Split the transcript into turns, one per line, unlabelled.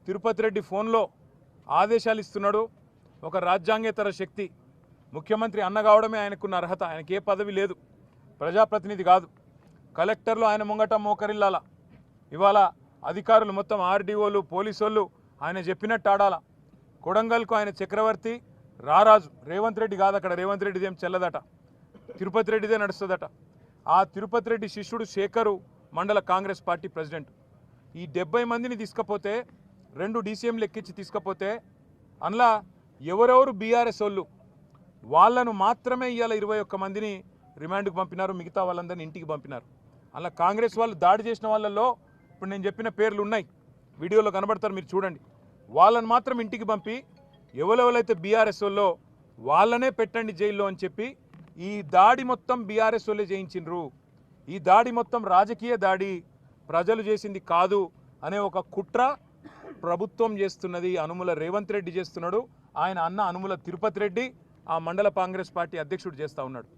తిరుపతి రెడ్డి ఫోన్లో ఆదేశాలు ఇస్తున్నాడు. ఒక రాజ్యాంగేతర శక్తి, ముఖ్యమంత్రి అన్న కావడమే ఆయనకున్న అర్హత. ఆయనకి ఏ పదవి లేదు, ప్రజాప్రతినిధి కాదు. కలెక్టర్లు ఆయన ముంగట మోకరిల్లాల. ఇవాళ అధికారులు మొత్తం ఆర్డీఓలు పోలీసోళ్ళు ఆయన చెప్పినట్టు ఆడాల. కొడంగల్కు ఆయన చక్రవర్తి రారాజు. రేవంత్ రెడ్డి కాదు, అక్కడ రేవంత్ రెడ్డిది ఏం చెల్లదట, తిరుపతి రెడ్డిదే నడుస్తుందట. ఆ తిరుపతి రెడ్డి శిష్యుడు శేఖరు మండల కాంగ్రెస్ పార్టీ ప్రెసిడెంట్. ఈ 70 మందిని తీసుకపోతే 2 డీసీఎంలు ఎక్కించి తీసుకపోతే అందులో ఎవరెవరు బీఆర్ఎస్ వాళ్ళు వాళ్ళను మాత్రమే ఇవాళ 21 మందిని రిమాండ్కు పంపినారు. మిగతా వాళ్ళందరినీ ఇంటికి పంపినారు. అలా కాంగ్రెస్ వాళ్ళు దాడి చేసిన వాళ్ళల్లో ఇప్పుడు నేను చెప్పిన పేర్లు ఉన్నాయి, వీడియోలో కనబడతారు, మీరు చూడండి. వాళ్ళని మాత్రం ఇంటికి పంపి ఎవరెవరైతే బీఆర్ఎస్ వాళ్ళో వాళ్ళనే పెట్టండి జైల్లో అని చెప్పి ఈ దాడి మొత్తం బీఆర్ఎస్ వాళ్ళే చేయించిండ్రు. ఈ దాడి మొత్తం రాజకీయ దాడి, ప్రజలు చేసింది కాదు అనే ఒక కుట్ర ప్రభుత్వం చేస్తున్నది. అనుముల రేవంత్ రెడ్డి చేస్తున్నాడు, ఆయన అన్న అనుముల తిరుపతి రెడ్డి ఆ మండల కాంగ్రెస్ పార్టీ అధ్యక్షుడు చేస్తూ ఉన్నాడు.